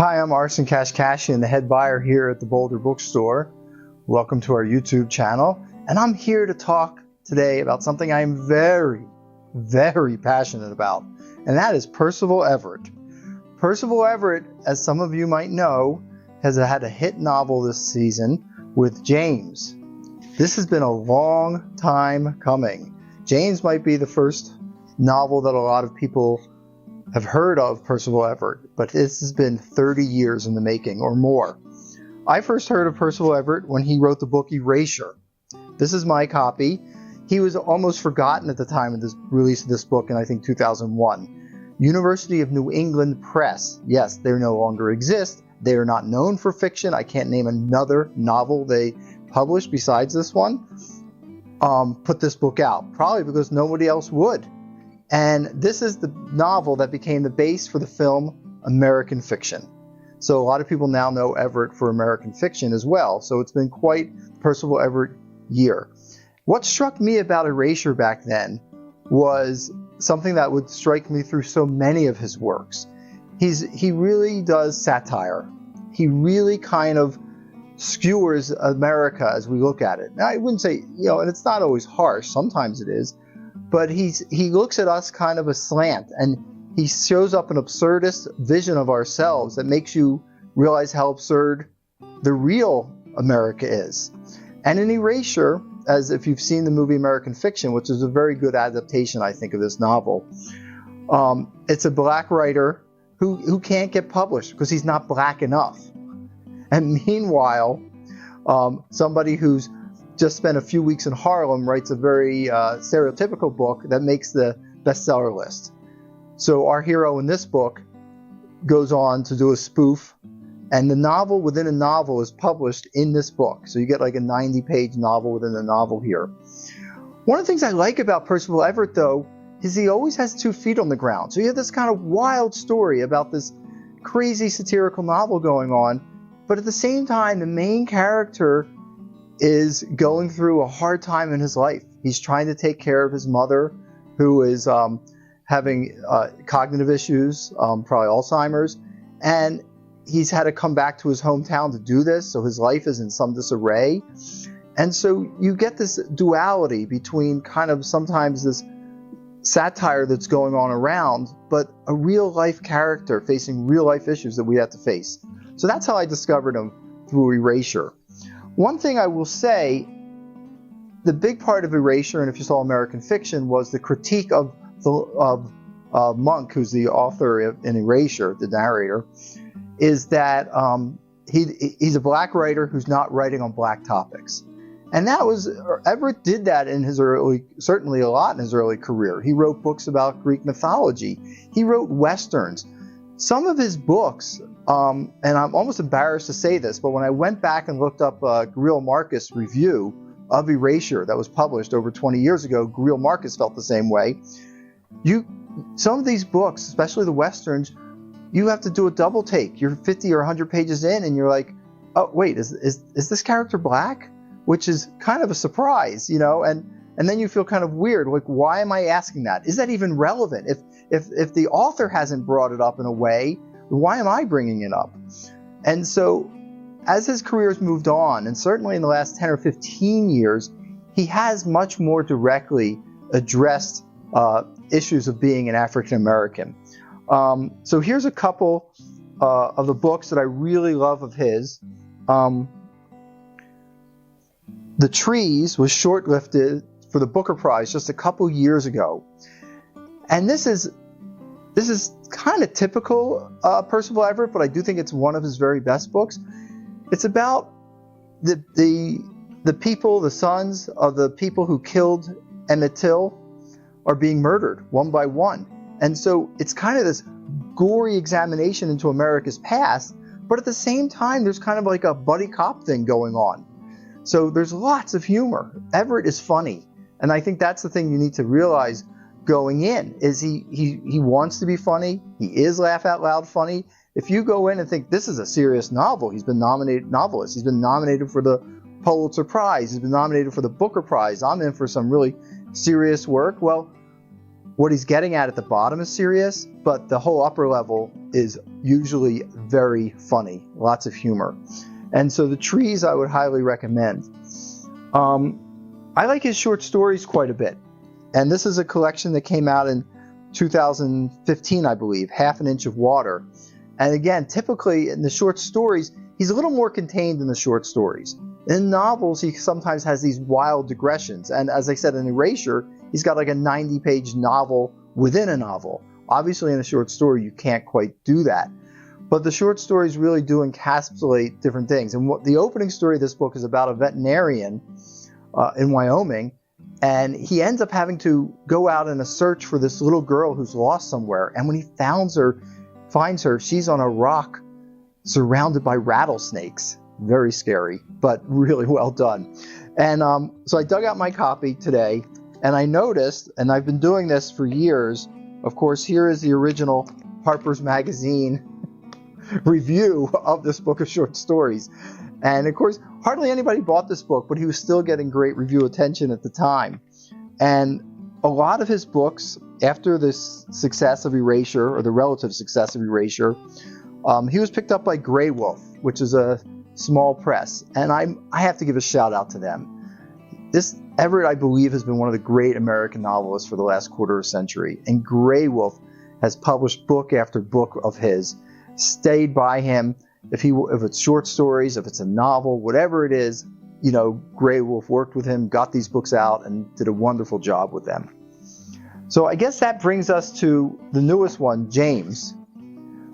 Hi, I'm Arsen Kashkashian, the head buyer here at the Boulder Bookstore. Welcome to our YouTube channel, and I'm here to talk today about something I am very, very passionate about, and that is Percival Everett. Percival Everett, as some of you might know, has had a hit novel this season with James. This has been a long time coming. James might be the first novel that a lot of people have heard of Percival Everett, but this has been 30 years in the making or more. I first heard of Percival Everett when he wrote the book Erasure. This is my copy. He was almost forgotten at the time of this release of this book in, I think, 2001. University of New England Press. Yes, they no longer exist. They are not known for fiction. I can't name another novel they published besides this one. Put this book out, probably because nobody else would. And this is the novel that became the base for the film American Fiction. So a lot of people now know Everett for American Fiction as well. So it's been quite Percival Everett year. What struck me about Erasure back then was something that would strike me through so many of his works. He really does satire. He really kind of skewers America as we look at it. Now, I wouldn't say, and it's not always harsh. Sometimes it is. But he looks at us kind of aslant, and he shows up an absurdist vision of ourselves that makes you realize how absurd the real America is. And in Erasure, as if you've seen the movie American Fiction, which is a very good adaptation, I think, of this novel, it's a black writer who can't get published because he's not black enough. And meanwhile, somebody who's just spent a few weeks in Harlem writes a very stereotypical book that makes the bestseller list. So our hero in this book goes on to do a spoof, and the novel within a novel is published in this book. So you get like a 90-page novel within a novel here. One of the things I like about Percival Everett, though, is he always has 2 feet on the ground. So you have this kind of wild story about this crazy satirical novel going on, but at the same time, the main character is going through a hard time in his life. He's trying to take care of his mother, who is having cognitive issues, probably Alzheimer's, and he's had to come back to his hometown to do this, so his life is in some disarray. And so you get this duality between kind of sometimes this satire that's going on around, but a real life character facing real life issues that we have to face. So that's how I discovered him, through Erasure. One thing I will say, the big part of Erasure, and if you saw American Fiction, was the critique of Monk, who's the author in Erasure, the narrator, is that he's a black writer who's not writing on black topics. And that was, Everett did that in his certainly a lot in his early career. He wrote books about Greek mythology. He wrote Westerns. Some of his books, and I'm almost embarrassed to say this, but when I went back and looked up Greil Marcus' review of Erasure that was published over 20 years ago, Greil Marcus felt the same way. Some of these books, especially the Westerns, you have to do a double take. You're 50 or 100 pages in, and you're like, oh, wait, is this character black? Which is kind of a surprise, and then you feel kind of weird, like, why am I asking that? Is that even relevant? If the author hasn't brought it up in a way, why am I bringing it up? And so as his career has moved on, and certainly in the last 10 or 15 years, he has much more directly addressed issues of being an African American. So here's a couple of the books that I really love of his. The Trees was shortlisted for the Booker Prize just a couple years ago. And this is kind of typical Percival Everett, but I do think it's one of his very best books. It's about the people, the sons of the people who killed Emmett Till are being murdered one by one. And so it's kind of this gory examination into America's past, but at the same time, there's kind of like a buddy cop thing going on. So there's lots of humor. Everett is funny. And I think that's the thing you need to realize going in, is he wants to be funny. He is laugh out loud funny. If you go in and think this is a serious novel, he's been nominated for the Pulitzer Prize, he's been nominated for the Booker Prize, I'm in for some really serious work. Well, what he's getting at the bottom is serious, but the whole upper level is usually very funny, lots of humor. And so the trees I would highly recommend. I like his short stories quite a bit. And this is a collection that came out in 2015, I believe, Half an Inch of Water. And again, typically in the short stories, he's a little more contained in the short stories. In novels, he sometimes has these wild digressions. And as I said, in Erasure, he's got like a 90-page novel within a novel. Obviously, in a short story, you can't quite do that. But the short stories really do encapsulate different things. And what the opening story of this book is about a veterinarian in Wyoming. And he ends up having to go out in a search for this little girl who's lost somewhere. And when he finds her, she's on a rock surrounded by rattlesnakes. Very scary, but really well done. And so I dug out my copy today, and I noticed, and I've been doing this for years, of course, here is the original Harper's Magazine review of this book of short stories. And of course, hardly anybody bought this book, but he was still getting great review attention at the time. And a lot of his books, after this success of Erasure, or the relative success of Erasure, he was picked up by Grey Wolf, which is a small press. And I have to give a shout out to them. This Everett, I believe, has been one of the great American novelists for the last quarter of a century. And Grey Wolf has published book after book of his, stayed by him. If it's short stories, if it's a novel, whatever it is, Grey Wolf worked with him, got these books out, and did a wonderful job with them. So I guess that brings us to the newest one, James,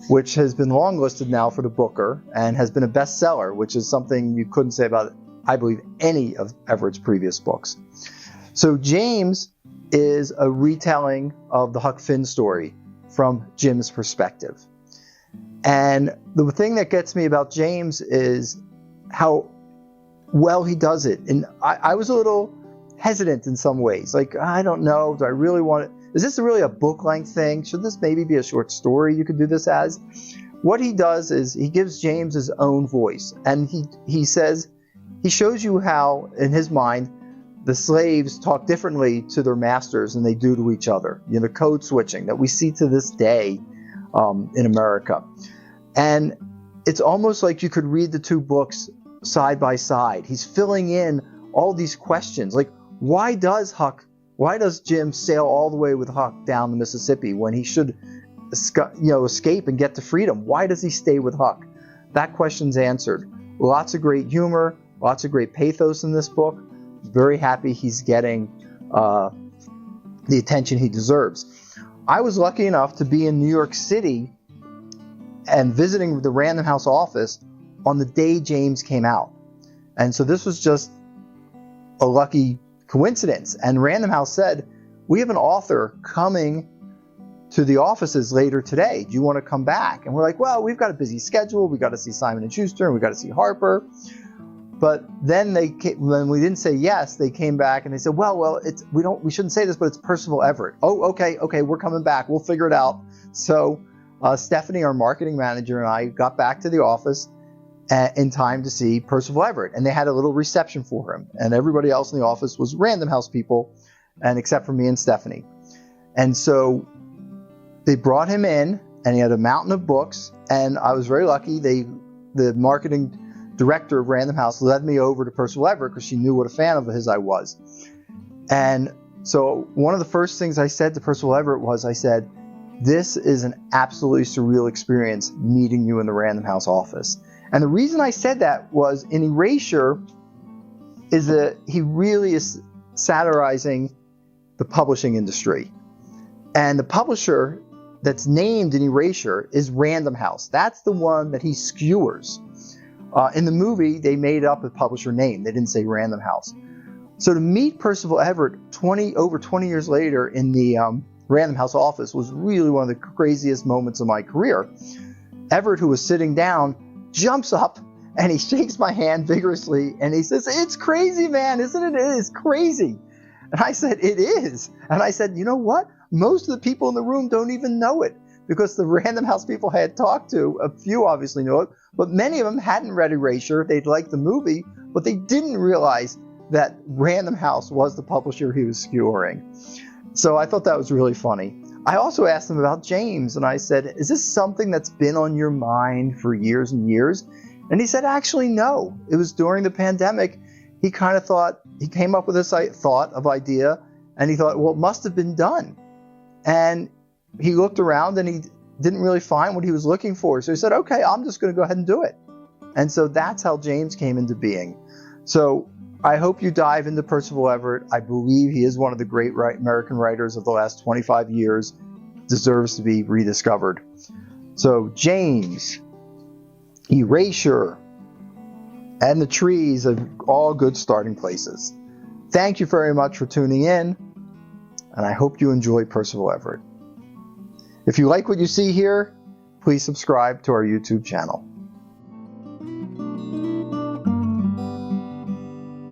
which has been longlisted now for the Booker and has been a bestseller, which is something you couldn't say about, I believe, any of Everett's previous books. So James is a retelling of the Huck Finn story from Jim's perspective. And the thing that gets me about James is how well he does it. And I was a little hesitant in some ways. Like, I don't know, do I really want it? Is this really a book-length thing? Should this maybe be a short story you could do this as? What he does is he gives James his own voice. And he shows you how, in his mind, the slaves talk differently to their masters than they do to each other. The code switching that we see to this day in America. And it's almost like you could read the two books side by side. He's filling in all these questions. Like, why does Jim sail all the way with Huck down the Mississippi when he should escape and get to freedom? Why does he stay with Huck? That question's answered. Lots of great humor, lots of great pathos in this book. Very happy he's getting the attention he deserves. I was lucky enough to be in New York City and visiting the Random House office on the day James came out. And so this was just a lucky coincidence. And Random House said, we have an author coming to the offices later today. Do you want to come back? And we're like, well, we've got a busy schedule. We got to see Simon & Schuster, and we got to see Harper. But then when we didn't say yes, they came back and they said, well, we shouldn't say this, but it's Percival Everett. Oh, okay, we're coming back. We'll figure it out. So Stephanie, our marketing manager, and I got back to the office in time to see Percival Everett. And they had a little reception for him. And everybody else in the office was Random House people, and except for me and Stephanie. And so they brought him in, and he had a mountain of books. And I was very lucky. The marketing director of Random House led me over to Percival Everett because she knew what a fan of his I was. And so one of the first things I said to Percival Everett was, I said, this is an absolutely surreal experience meeting you in the Random House office. And the reason I said that was in Erasure is that he really is satirizing the publishing industry. And the publisher that's named in Erasure is Random House. That's the one that he skewers. In the movie, they made up a publisher name. They didn't say Random House. So to meet Percival Everett over 20 years later in the Random House office was really one of the craziest moments of my career. Everett, who was sitting down, jumps up and he shakes my hand vigorously and he says, "It's crazy, man, isn't it? It is crazy." And I said, "It is." And I said, "You know what? Most of the people in the room don't even know it." Because the Random House people I had talked to, a few obviously knew it, but many of them hadn't read Erasure. They'd liked the movie, but they didn't realize that Random House was the publisher he was skewering. So I thought that was really funny. I also asked him about James, and I said, is this something that's been on your mind for years and years? And he said, actually, no. It was during the pandemic. He kind of thought, he came up with this idea, and he thought, well, it must have been done. And he looked around, and he didn't really find what he was looking for. So he said, okay, I'm just going to go ahead and do it. And so that's how James came into being. So I hope you dive into Percival Everett. I believe he is one of the great American writers of the last 25 years. Deserves to be rediscovered. So James, Erasure, and The Trees are all good starting places. Thank you very much for tuning in, and I hope you enjoy Percival Everett. If you like what you see here, please subscribe to our YouTube channel.